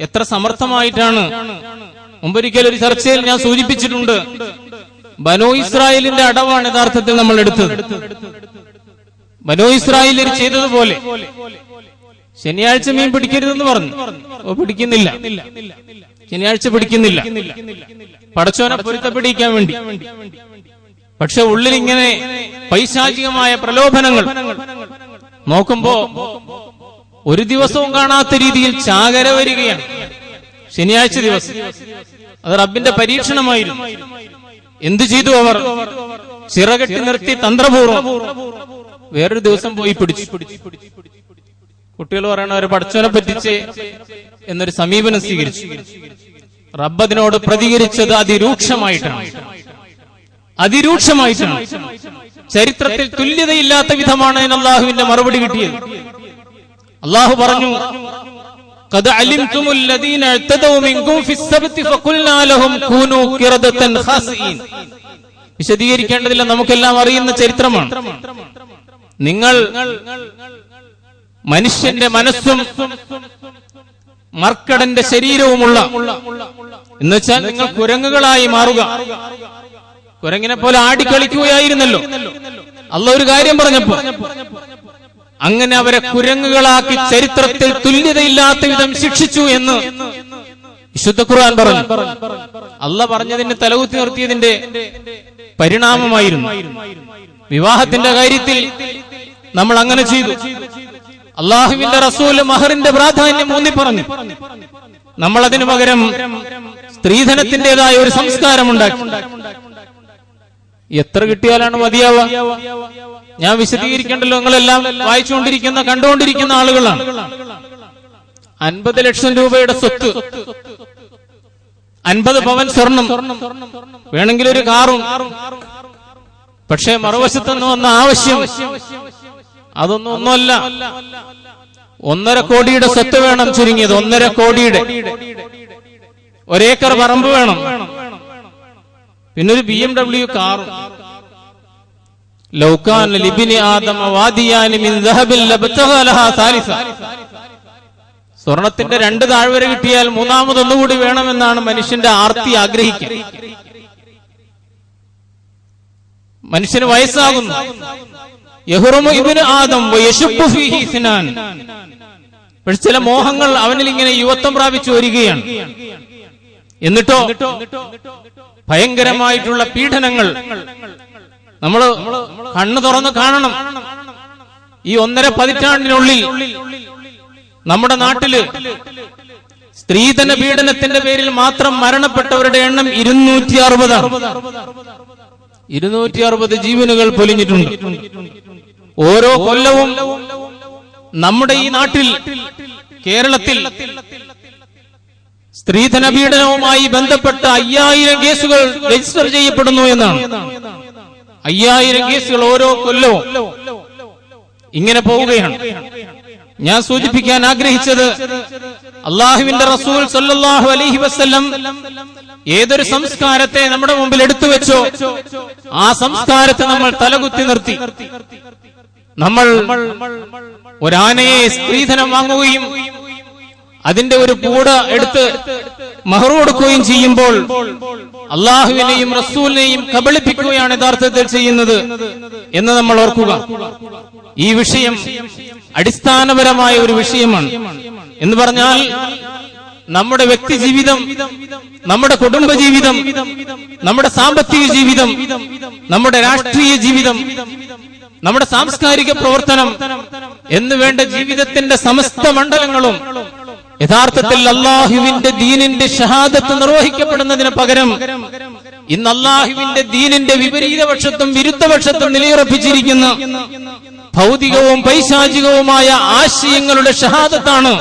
എത്ര സമർത്ഥമായിട്ടാണ്. മുമ്പൊരിക്കൽ ഒരു ചർച്ചയിൽ ഞാൻ സൂചിപ്പിച്ചിട്ടുണ്ട്, ബനൂ ഇസ്രായേലിന്റെ അടവാണ് യഥാർത്ഥത്തിൽ നമ്മൾ എടുത്തത്. ബനൂ ഇസ്രായേലിൽ ചെയ്തതുപോലെ ശനിയാഴ്ച മീൻ പിടിക്കരുതെന്ന് പറഞ്ഞു. പിടിക്കുന്നില്ല, ശനിയാഴ്ച പിടിക്കുന്നില്ല, പടച്ചോനെ പൊരുത്തപ്പെടിക്കാൻ വേണ്ടി. പക്ഷെ ഉള്ളിൽ ഇങ്ങനെ പൈശാചികമായ പ്രലോഭനങ്ങൾ നോക്കുമ്പോ ഒരു ദിവസവും കാണാത്ത രീതിയിൽ ചാകര വരികയാണ് ശനിയാഴ്ച ദിവസം. അത് റബ്ബിന്റെ പരീക്ഷണമായിരുന്നു. എന്തു ചെയ്തു അവർ? ചിറകെട്ടി നിർത്തി തന്ത്രപൂർവ്വം വേറൊരു ദിവസം പോയി പിടിച്ചു. കുട്ടികൾ പറയണ ഒരു പടച്ചോനെ പറ്റിച്ച് എന്നൊരു സമീപനം സ്വീകരിച്ചു. റബ്ബ് അതിനോട് പ്രതികരിച്ചത് അതിരൂക്ഷമായിട്ടാണ്. ചരിത്രത്തിൽ തുല്യതയില്ലാത്ത വിധമാണ് അല്ലാഹുവിന്റെ മറുപടി കിട്ടിയത്. അല്ലാഹു പറഞ്ഞു, ഖദ് അലിംതുമുൽ ലദീന ഇഅ്തദൗ മിൻകും ഫിസ്സബ്തി ഫഖുൽനാ ലഹും കൂനൂ ഖിറദതൻ ഖാസിഈൻ. വിശദീകരിക്കേണ്ടതില്ല, നമുക്കെല്ലാം അറിയുന്ന ചരിത്രമാണ്. നിങ്ങൾ മനുഷ്യന്റെ മനസ്സും മർക്കടന്റെ ശരീരവുമുള്ള, എന്നുവെച്ചാൽ നിങ്ങൾ കുരങ്ങുകളായി മാറുക. കുരങ്ങിനെ പോലെ ആടിക്കളിക്കുകയായിരുന്നല്ലോ. അല്ലാഹു ഒരു കാര്യം പറഞ്ഞപ്പോ അങ്ങനെ അവരെ കുരങ്ങുകളാക്കി ചരിത്രത്തിൽ തുല്യതയില്ലാത്ത വിധം ശിക്ഷിച്ചു എന്ന് വിശുദ്ധ ഖുർആൻ പറഞ്ഞു. അല്ലാഹു പറഞ്ഞതിന് തലകുത്തി നിർത്തിയതിന്റെ പരിണാമമായിരുന്നു. വിവാഹത്തിന്റെ കാര്യത്തിൽ നമ്മൾ അങ്ങനെ ചെയ്തു. അല്ലാഹുവിന്റെ റസൂൽ മഹറിന്റെ പ്രാധാന്യം ഊന്നി പറഞ്ഞു. നമ്മൾ അതിനു പകരം സ്ത്രീധനത്തിന്റേതായ ഒരു സംസ്കാരം ഉണ്ടാക്കി. എത്ര കിട്ടിയാലാണ് മതിയാവുക? ഞാൻ വിശദീകരിക്കേണ്ടല്ലോ, നിങ്ങളെല്ലാം വായിച്ചുകൊണ്ടിരിക്കുന്ന കണ്ടുകൊണ്ടിരിക്കുന്ന ആളുകളാണ്. 50 ലക്ഷം രൂപയുടെ സ്വത്ത്, 50 പവൻ സ്വർണം, വേണമെങ്കിൽ ഒരു കാറും. പക്ഷേ മറുവശത്തുനിന്ന് വന്ന ആവശ്യം ഒന്നുമല്ല. 1.5 കോടിയുടെ സ്വത്ത് വേണം, ചുരുങ്ങിയത് 1.5 കോടിയുടെ. 1 ഏക്കർ പറമ്പ് വേണം, പിന്നൊരു BMW കാറും. ലൗകാന ലിബ്നി ആദമ വാദിയാനി മിൻ ദഹബിൻ ലബ്തഗാ ലഹാ സാലിസ. സ്വർണത്തിന്റെ 2 താഴ്വര കിട്ടിയാൽ മൂന്നാമതൊന്നുകൂടി വേണമെന്നാണ് മനുഷ്യന്റെ ആർത്തി ആഗ്രഹിക്കുക. മനുഷ്യന് വയസ്സാകുന്നു. യഹ്റുമു ഇബ്നു ആദം വയശുബ്ബു ഫീഹി സിനാൻ. പക്ഷെ ചില മോഹങ്ങൾ അവനിൽ ഇങ്ങനെ യുവത്വം പ്രാപിച്ചു വരികയാണ്. എന്നിട്ടോ ഭയങ്കരമായിട്ടുള്ള പീഡനങ്ങൾ നമ്മൾ കണ്ണു തുറന്ന് കാണണം. ഈ 1.5 പതിറ്റാണ്ടിനുള്ളിൽ നമ്മുടെ നാട്ടില് സ്ത്രീധന പീഡനത്തിന്റെ പേരിൽ മാത്രം മരണപ്പെട്ടവരുടെ എണ്ണം 260 ജീവനുകൾ പൊലിഞ്ഞിട്ടുണ്ട്. ഓരോ കൊല്ലവും നമ്മുടെ ഈ നാട്ടിൽ, കേരളത്തിൽ, സ്ത്രീധന പീഡനവുമായി ബന്ധപ്പെട്ട 5000 കേസുകൾ രജിസ്റ്റർ ചെയ്യപ്പെടുന്നു എന്നാണ്. 5000 കേസുകൾ ഓരോ കൊല്ലവും ഇങ്ങനെ പോവുകയാണ്. ഞാൻ സൂചിപ്പിക്കാൻ ആഗ്രഹിച്ചത്, അല്ലാഹുവിന്റെ റസൂൽ സല്ലല്ലാഹു അലൈഹി വസല്ലം ഏതൊരു സംസ്കാരത്തെ നമ്മുടെ മുമ്പിൽ എടുത്തു വെച്ചോ ആ സംസ്കാരത്തെ നമ്മൾ തലകുത്തി നിർത്തി. നമ്മൾ ഒരാനയെ സ്ത്രീധനം വാങ്ങുകയും അതിന്റെ ഒരു പൂട എടുത്ത് മഹർ കൊടുക്കുകയും ചെയ്യുമ്പോൾ അള്ളാഹുവിനെയും റസൂലിനെയും കബളിപ്പിക്കുകയാണ് യഥാർത്ഥത്തിൽ ചെയ്യുന്നത് എന്ന് നമ്മൾ ഓർക്കുക. ഈ വിഷയം അടിസ്ഥാനപരമായ ഒരു വിഷയമാണ്. എന്ന് പറഞ്ഞാൽ നമ്മുടെ വ്യക്തി ജീവിതം, നമ്മുടെ കുടുംബ ജീവിതം, നമ്മുടെ സാമ്പത്തിക ജീവിതം, നമ്മുടെ രാഷ്ട്രീയ ജീവിതം, നമ്മുടെ സാംസ്കാരിക പ്രവർത്തനം എന്നുവേണ്ട ജീവിതത്തിന്റെ സമസ്ത മണ്ഡലങ്ങളും യഥാർത്ഥത്തിൽ അല്ലാഹുവിന്റെ ദീനിന്റെ ഷഹാദത്ത് നിർവഹിക്കപ്പെടുന്നതിന് പകരം ഇന്ന് അല്ലാഹുവിന്റെ ദീനിന്റെ വിപരീതപക്ഷത്തും വിരുദ്ധപക്ഷത്തും നിലയുറപ്പിച്ചിരിക്കുന്ന ഭൗതികവും പൈശാചികവുമായ ആശയങ്ങളുടെ ഷഹാദത്താണ്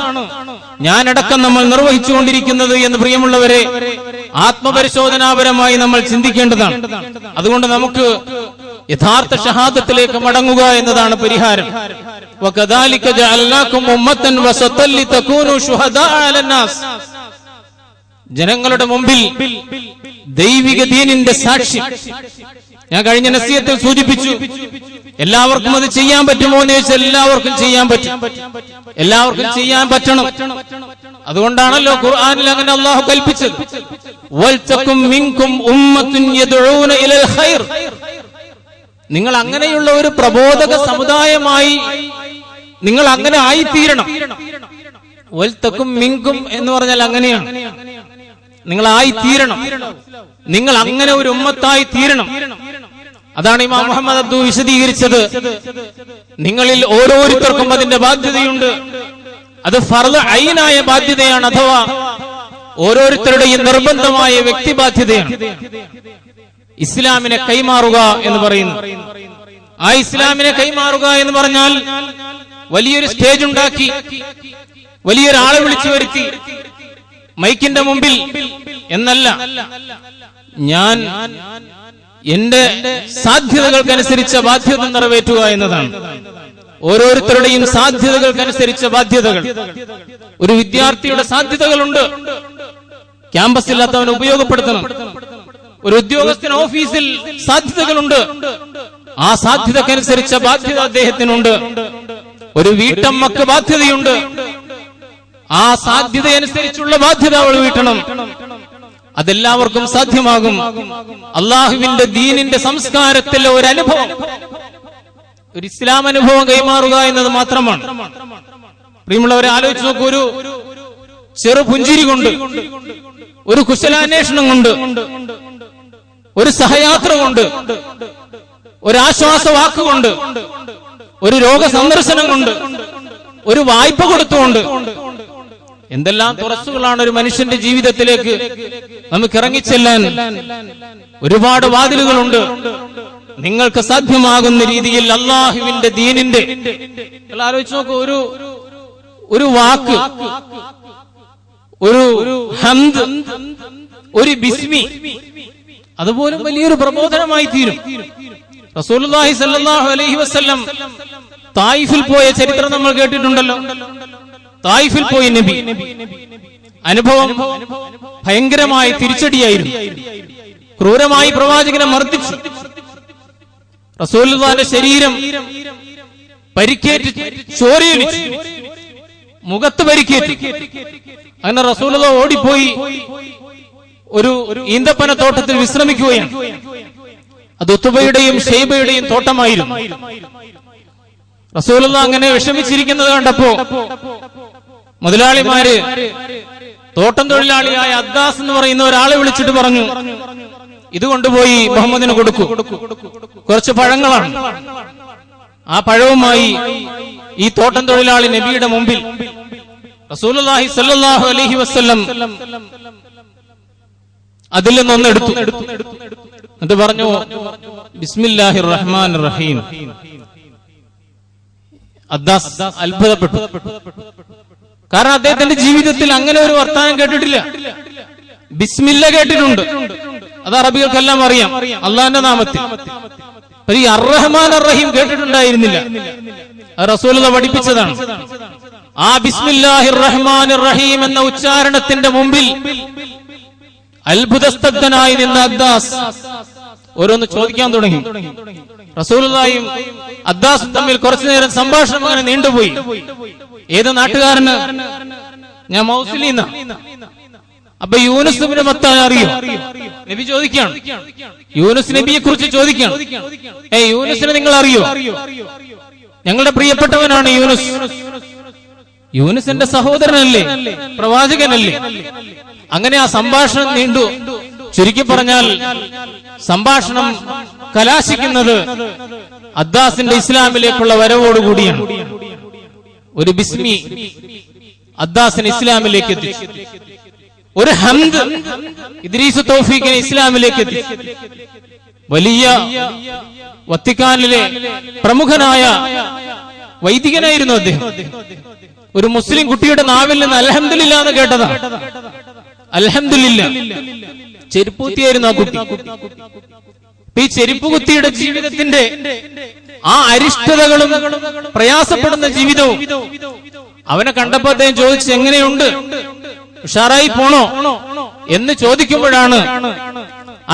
ഞാനടക്കം നമ്മൾ നിർവഹിച്ചുകൊണ്ടിരിക്കുന്നത് എന്ന് പ്രിയമുള്ളവരെ ആത്മപരിശോധനാപരമായി നമ്മൾ ചിന്തിക്കേണ്ടതാണ്. അതുകൊണ്ട് നമുക്ക് യഥാർത്ഥ ഷഹാദത്തിലേക്ക് മടങ്ങുക എന്നതാണ് പരിഹാരം. വകദാലിക ജഅൽനാകും ഉമ്മത്തൻ വസതൻ ലിതകൂനു ശുഹദാഅ അലന്നാസ്. ജനങ്ങളുടെ മുമ്പിൽ ദൈവിക ദീനിന്റെ സാക്ഷി. ഞാൻ കഴിഞ്ഞ നസീഹത്തിൽ സൂചിപ്പിച്ചു, എല്ലാവർക്കും അത് ചെയ്യാൻ പറ്റുമോ എന്ന് ചോദിച്ചാൽ എല്ലാവർക്കും ചെയ്യാൻ പറ്റും, എല്ലാവർക്കും ചെയ്യാൻ പറ്റണം. അതുകൊണ്ടാണല്ലോ ഖുർആനിൽ അങ്ങനെ അല്ലാഹു കൽപ്പിച്ചത്, വൽതകും മിൻകും ഉമ്മത്തുൻ യദ്ഊന ഇലൽ ഖൈർ. നിങ്ങൾ അങ്ങനെയുള്ള ഒരു പ്രബോധക സമുദായമായി നിങ്ങൾ അങ്ങനെ ആയിത്തീരണം. വൽതകും മിൻകും എന്ന് പറഞ്ഞാൽ അങ്ങനെയാണ്, നിങ്ങൾ ആയിത്തീരണം, നിങ്ങൾ അങ്ങനെ ഒരു ഉമ്മത്തായി തീരണം. അതാണ് ഇമാം മുഹമ്മദ് അബ്ദു വിശദീകരിച്ചത്. നിങ്ങളിൽ ഓരോരുത്തർക്കും അതിന്റെ ബാധ്യതയുണ്ട്. അത് ഫർദ് ഐനായ ബാധ്യതയാണ്, അഥവാ ഓരോരുത്തരുടെയും നിർബന്ധമായ വ്യക്തി ബാധ്യതയാണ്. ഇസ്ലാമിനെ കൈമാറുക എന്ന് പറയുന്നു. ആ ഇസ്ലാമിനെ കൈമാറുക എന്ന് പറഞ്ഞാൽ വലിയൊരു സ്റ്റേജ് ഉണ്ടാക്കി, വലിയൊരാളെ വിളിച്ചു വരുത്തി മൈക്കിന്റെ മുമ്പിൽ എന്നല്ല, ഞാൻ എന്റെ സാധ്യതകൾക്കനുസരിച്ച ബാധ്യത നിറവേറ്റുക എന്നതാണ്. ഓരോരുത്തരുടെയും സാധ്യതകൾക്കനുസരിച്ച ബാധ്യതകൾ. ഒരു വിദ്യാർത്ഥിയുടെ സാധ്യതകളുണ്ട്, ക്യാമ്പസില്ലാത്തവനെ ഉപയോഗപ്പെടുത്തണം. ഒരു ഉദ്യോഗസ്ഥന് ഓഫീസിൽ സാധ്യതകളുണ്ട്, ആ സാധ്യതക്കനുസരിച്ച ബാധ്യത അദ്ദേഹത്തിനുണ്ട്. ഒരു വീട്ടമ്മക്ക് ബാധ്യതയുണ്ട്, ആ സാധ്യതയനുസരിച്ചുള്ള ബാധ്യത അവൾ വീട്ടണം. അതെല്ലാവർക്കും സാധ്യമാകും. അള്ളാഹുവിന്റെ ദീനിന്റെ സംസ്കാരത്തിലെ ഒരു അനുഭവം, ഒരു ഇസ്ലാം അനുഭവം കൈമാറുക എന്നത് മാത്രമാണ്. പ്രിയമുള്ളവരെ ആലോചിച്ച് നോക്കൂ, ഒരു ചെറു പുഞ്ചിരി കൊണ്ട്, ഒരു കുശലാന്വേഷണം കൊണ്ട്, ഒരു സഹയാത്ര കൊണ്ട്, ഒരു ആശ്വാസവാക്കുകൊണ്ട്, ഒരു രോഗസന്ദർശനം കൊണ്ട്, ഒരു വായ്പ കൊടുത്തുകൊണ്ട്, എന്തെല്ലാം തുറസ്സുകളാണ് ഒരു മനുഷ്യന്റെ ജീവിതത്തിലേക്ക് നമുക്ക് ഇറങ്ങിച്ചെല്ലാൻ. ഒരുപാട് വാതിലുകളുണ്ട്. നിങ്ങൾക്ക് സാധ്യമാകുന്ന രീതിയിൽ അള്ളാഹുവിന്റെ ദീനിന്റെ, ആലോചിച്ച് നോക്കൂ, ഒരു വാക്ക്, ഒരു ഹംദ്, ഒരു ബിസ്മി, അതുപോലും വലിയൊരു പ്രബോധനമായി തീരും. റസൂലുള്ളാഹി സ്വല്ലല്ലാഹു അലൈഹി വസല്ലം തായിഫിൽ പോയ ചരിത്രം നമ്മൾ കേട്ടിട്ടുണ്ടല്ലോ. തായിഫിൽ പോയി നബി, അനുഭവം ഭയങ്കരമായ തിരിച്ചടിയായിരുന്നു. ക്രൂരമായി പ്രവാചകനെ മർദ്ദിച്ചു. റസൂലുള്ളാഹിന്റെ ശരീരം പരിക്കേറ്റ് ചോരയൊലിച്ചു, മുഖത്ത് പരിക്കേറ്റു. അങ്ങനെ റസൂലുള്ളാഹി ഓടിപ്പോയി ഒരു ഈന്തപ്പന തോട്ടത്തിൽ വിശ്രമിക്കുകയാണ്. അത് ഉത്ബയുടെയും ഷൈബയുടെയും തോട്ടമായിരുന്നു. റസൂലുള്ളാഹി അങ്ങനെ വിഷമിച്ചിരിക്കുന്നത് കണ്ടപ്പോ മുതലാളിമാര് തോട്ടം തൊഴിലാളിയായ അദ്ദാസ് എന്ന് പറയുന്ന ഒരാളെ വിളിച്ചിട്ട് പറഞ്ഞു, ഇത് കൊണ്ടുപോയി മുഹമ്മദിന് കൊടുക്കൂ, കുറച്ച് പഴങ്ങളാണ്. ആ പഴവുമായി ഈ തോട്ടം തൊഴിലാളി നബിയുടെ മുമ്പിൽ റസൂലുള്ളാഹി സ്വല്ലല്ലാഹു അലൈഹി വസല്ലം അതിൽ നിന്നൊന്ന് എടുത്തു. എന്നിട്ട് പറഞ്ഞു, ബിസ്മില്ലാഹിർ റഹ്മാനിർ റഹീം. അദ്ദാസ് അത്ഭുതപ്പെട്ടു. കാരണം അദ്ദേഹത്തിന്റെ ജീവിതത്തിൽ അങ്ങനെ ഒരു വർത്താനം കേട്ടിട്ടില്ല. ബിസ്മില്ല കേട്ടിട്ടുണ്ട്, അത് അറബികൾക്കെല്ലാം അറിയാം, അള്ളാഹിന്റെ നാമത്തിൽ. ഈ അർ-റഹ്മാൻ അർ-റഹീം കേട്ടിട്ടുണ്ടായിരുന്നില്ല. അത് റസൂലുള്ളാഹി പഠിപ്പിച്ചതാണ്. ആ ബിസ്മില്ലാഹിർ റഹ്മാനിർ റഹീം എന്ന ഉച്ചാരണത്തിന്റെ മുമ്പിൽ അത്ഭുതസ്തബ്ധനായി നിന്ന അദ്ദാസ് ഓരോന്ന് ചോദിക്കാൻ തുടങ്ങി. റസൂലുള്ളാഹിയും അദ്ദാസും തമ്മിൽ കുറച്ചു നേരം സംഭാഷണം അങ്ങനെ നീണ്ടുപോയി. ഏത് നാട്ടുകാരന്? ഞാൻ മൗസിലിന്ന. അപ്പൊ യൂനുസ് ഇബ്നു മത്താ അറിയോ? നബി ചോദിക്കുകയാണ്, യൂനുസ് നബിയെ കുറിച്ച് ചോദിക്കുകയാണ്. യൂനുസിനെ നിങ്ങൾ അറിയോ? ഞങ്ങളുടെ പ്രിയപ്പെട്ടവനാണ് യൂനുസ്. യൂനുസ് എന്റെ സഹോദരനല്ലേ, പ്രവാചകനല്ലേ? അങ്ങനെ ആ സംഭാഷണം നീണ്ടു. ചുരുക്കി പറഞ്ഞാൽ സംഭാഷണം കലാശിക്കുന്നത് അദ്ദാസിന്റെ ഇസ്ലാമിലേക്കുള്ള വരവോടുകൂടിയാണ്. ഒരു ബിസ്മി അദ്ദാസിനെ ഇസ്ലാമിലേക്ക് എത്തിച്ചു. ഒരു ഹംദ് ഇദ്രീസ് തൗഫീഖിനെ ഇസ്ലാമിലേക്ക് എത്തിച്ചു. വലിയ വത്തിക്കാനിലെ പ്രമുഖനായ വൈദികനായിരുന്നു അദ്ദേഹം. ഒരു മുസ്ലിം കുട്ടിയുടെ നാവിൽ നിന്ന് അൽഹംദുലില്ലാ എന്ന് കേട്ടതാണ്. അൽഹംദുലില്ലാ. ചെരുപ്പൂത്തിയായിരുന്നു ആ കുട്ടി. ഈ ചെരുപ്പുകുത്തിയുടെ ജീവിതത്തിന്റെ ആ അരിഷ്ടതകളും പ്രയാസപ്പെടുന്ന ജീവിതവും അവനെ കണ്ടപ്പോ അദ്ദേഹം ചോദിച്ചു, എങ്ങനെയുണ്ട്, ഉഷാറായി പോണോ എന്ന് ചോദിക്കുമ്പോഴാണ്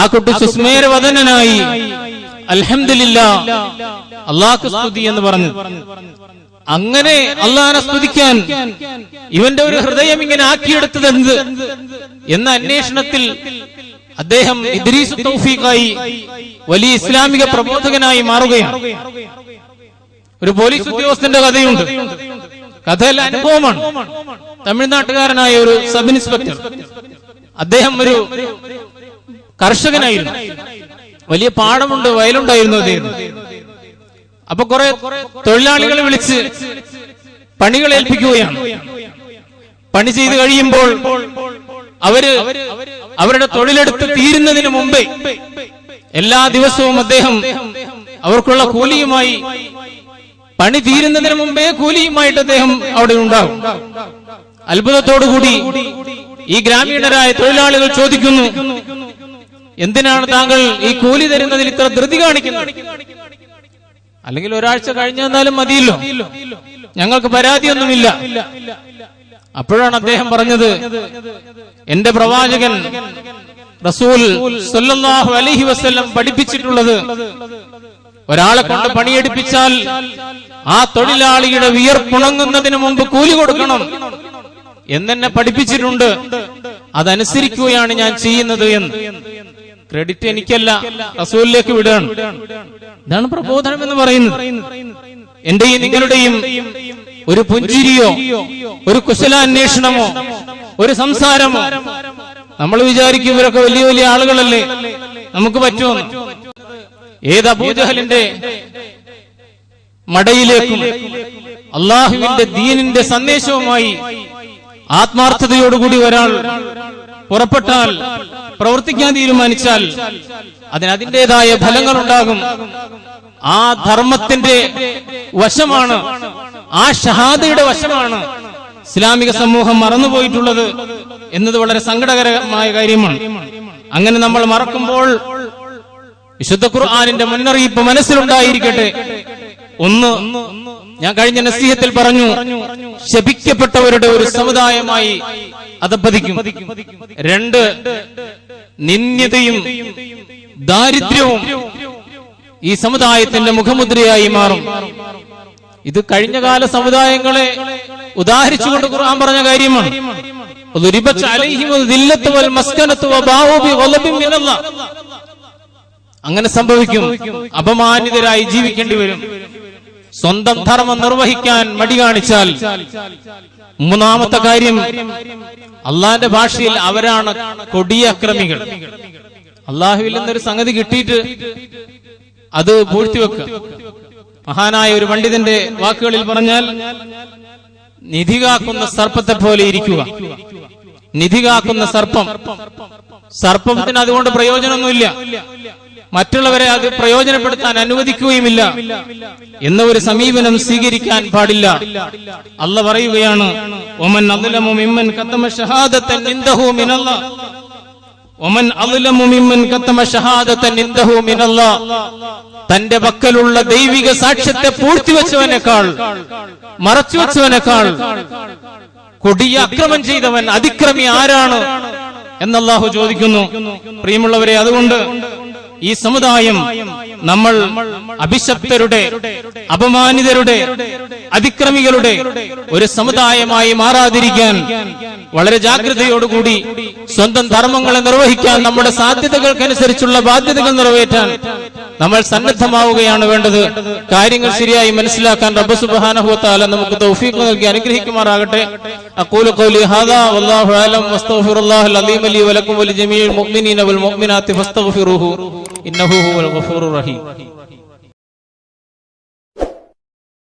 ആ കുട്ടി സുസ്മേരവദനായി അൽഹംദുലില്ലാ, അല്ലാഹു സ്തുതി എന്ന് പറഞ്ഞു. അങ്ങനെ അള്ളാഹനെ സ്തുതിക്കാൻ ഇവന്റെ ഒരു ഹൃദയം ഇങ്ങനെ ആക്കിയെടുത്തത് എന്ത് എന്ന അന്വേഷണത്തിൽ അദ്ദേഹം ഇദ്രീസ് തൗഫീഖായി വലിയ ഇസ്ലാമിക പ്രബോധകനായി മാറുകയാണ്. ഒരു പോലീസ് ഉദ്യോഗസ്ഥന്റെ കഥയുണ്ട്. കഥയല്ല, അനുഭവമാണ്. തമിഴ്നാട്ടുകാരനായ ഒരു സബ് ഇൻസ്പെക്ടർ, അദ്ദേഹം ഒരു കർഷകനായിരുന്നു. വലിയ പാടമുണ്ട്, വയലുണ്ടായിരുന്നു അദ്ദേഹം. അപ്പൊ കുറെ തൊഴിലാളികളെ വിളിച്ച് പണികൾ ഏൽപ്പിക്കുകയാണ്. പണി ചെയ്ത് കഴിയുമ്പോൾ അവരുടെ തൊഴിലെടുത്ത് തീരുന്നതിന് മുമ്പേ എല്ലാ ദിവസവും അദ്ദേഹം അവർക്കുള്ള കൂലിയുമായി, പണി തീരുന്നതിന് മുമ്പേ കൂലിയുമായിട്ട് അദ്ദേഹം അവിടെ ഉണ്ടാകും. അത്ഭുതത്തോടുകൂടി ഈ ഗ്രാമീണരായ തൊഴിലാളികൾ ചോദിക്കുന്നു, എന്തിനാണ് താങ്കൾ ഈ കൂലി തരുന്നതിൽ ഇത്ര ധൃതി കാണിക്കുന്നത്? അല്ലെങ്കിൽ ഒരാഴ്ച കഴിഞ്ഞു വന്നാലും മതിയല്ലോ, ഞങ്ങൾക്ക് പരാതിയൊന്നുമില്ല. അപ്പോഴാണ് അദ്ദേഹം പറഞ്ഞത്, എന്റെ പ്രവാചകൻ റസൂൽ സല്ലല്ലാഹു അലൈഹി വസല്ലം പഠിപ്പിച്ചിട്ടുള്ളത്, ഒരാളെ കൊണ്ട് പണിയെടുപ്പിച്ചാൽ ആ തൊഴിലാളിയുടെ വിയർപ്പുണങ്ങുന്നതിന് മുമ്പ് കൂലി കൊടുക്കണം എന്നെ പഠിപ്പിച്ചിട്ടുണ്ട്. അതനുസരിക്കുകയാണ് ഞാൻ ചെയ്യുന്നത് എന്ന്. ക്രെഡിറ്റ് എനിക്കല്ല, റസൂലിലേക്ക് വിടുകയാണ്. ഇതാണ് പ്രബോധനം എന്ന് പറയുന്നത്. എന്റെയും നിങ്ങളുടെയും ഒരു പുഞ്ചിരിയോ ഒരു കുശലാന്വേഷണമോ ഒരു സംസാരമോ, നമ്മൾ വിചാരിക്കും ഇവരൊക്കെ വലിയ വലിയ ആളുകളല്ലേ, നമുക്ക് പറ്റുമെന്ന്. ഏത് അബൂജഹലിന്റെ മടയിലേക്കും അള്ളാഹുവിന്റെ ദീനിന്റെ സന്ദേശവുമായി ആത്മാർത്ഥതയോടുകൂടി ഒരാൾ പുറപ്പെട്ടാൽ, പ്രവർത്തിക്കാൻ തീരുമാനിച്ചാൽ അതിനതിൻ്റെതായ ഫലങ്ങൾ ഉണ്ടാകും. ആ ധർമ്മത്തിന്റെ വശമാണ്, ആ ഷഹാദയുടെ വശമാണ് ഇസ്ലാമിക സമൂഹം മറന്നുപോയിട്ടുള്ളത് എന്നത് വളരെ സങ്കടകരമായ കാര്യമാണ്. അങ്ങനെ നമ്മൾ മറക്കുമ്പോൾ വിശുദ്ധ ഖുർആനിന്റെ മുന്നറിയിപ്പ് മനസ്സിലുണ്ടായിരിക്കട്ടെ. ഒന്ന്, ഞാൻ കഴിഞ്ഞ നസീഹത്തിൽ പറഞ്ഞു, ശപിക്കപ്പെട്ടവരുടെ ഒരു സമുദായമായി അധപ്പതിക്കും. രണ്ട്, നിന്ദ്യതയും ദാരിദ്ര്യവും ഈ സമുദായത്തിന്റെ മുഖമുദ്രയായി മാറും. ഇത് കഴിഞ്ഞകാല സമുദായങ്ങളെ ഉദാഹരിച്ചുകൊണ്ട് ഖുർആൻ പറഞ്ഞ കാര്യമാണ്. അങ്ങനെ സംഭവിക്കും. അപമാനിതരായി ജീവിക്കേണ്ടി വരും. സ്വന്തം ധർമ്മം നിർവഹിക്കാൻ മടി കാണിച്ചാൽ. മൂന്നാമത്തെ കാര്യം, അള്ളാന്റെ ഭാഷയിൽ അവരാണ് കൊടിയ അക്രമികൾ. അള്ളാഹുവിൽ നിന്നൊരു സംഗതി കിട്ടിയിട്ട് അത് പൂഴ്ത്തിവെക്കുക. മഹാനായ ഒരു പണ്ഡിതന്റെ വാക്കുകളിൽ പറഞ്ഞാൽ, നിധി കാക്കുന്ന സർപ്പത്തെ പോലെ ഇരിക്കുക. നിധി കാക്കുന്ന സർപ്പം, സർപ്പത്തിന് അതുകൊണ്ട് പ്രയോജനമൊന്നുമില്ല, മറ്റുള്ളവരെ അത് പ്രയോജനപ്പെടുത്താൻ അനുവദിക്കുകയുമില്ല എന്ന ഒരു സമീപനം സ്വീകരിക്കാൻ പാടില്ല. അല്ലാഹ് പറയുകയാണ്, ഒമൻ അദ്ലമു മിമ്മൻ കതമ ഷഹാദതൻ ഇൻദഹു മിനല്ലാഹ്, ഒമൻ അദ്ലമു മിമ്മൻ കതമ ഷഹാദതൻ ഇൻദഹു മിനല്ലാഹ്. തന്റെ പക്കലുള്ള ദൈവിക സാക്ഷ്യത്തെ പൂഴ്ത്തിവെച്ചവനേക്കാൾ, മറച്ചുവെച്ചവനേക്കാൾ കൊടിയ അക്രമം ചെയ്തവൻ, അതിക്രമി ആരാണ് എന്ന് അല്ലാഹു ചോദിക്കുന്നു. പ്രിയമുള്ളവരെ, അതുകൊണ്ട് ഈ സമുദായം നമ്മൾ അഭിശപ്തരുടെ, അപമാനിതരുടെ, അതിക്രമികളുടെ ഒരു സമുദായമായി മാറാതിരിക്കാൻ വളരെ ജാഗ്രതയോടുകൂടി സ്വന്തം ധർമ്മങ്ങളെ നിർവഹിക്കാൻ, നമ്മുടെ സാധ്യതകൾക്കനുസരിച്ചുള്ള ബാധ്യതകൾ നിറവേറ്റാൻ നമ്മൾ സന്നദ്ധമാവുകയാണ് വേണ്ടത്. കാര്യങ്ങൾ ശരിയായി മനസ്സിലാക്കാൻ റബ്ബ് സുബ്ഹാനഹു വ തആല നമുക്ക് തൗഫീഖ് നൽകി അനുഗ്രഹിക്കുമാറാകട്ടെ. അഖൂലു ഖൗലി ഹാദാ വല്ലാഹു അലം വസ്തഗ്ഫിറുല്ലാഹൽ അലീം ലി വലക്കും വലിജമീഇൽ മുഅ്മിനീന വൽ മുഅ്മിനാത്തി ഫസ്തഗ്ഫിറൂഹു ഇന്നഹു ഹുവൽ ഗഫൂറുർ റഹീം.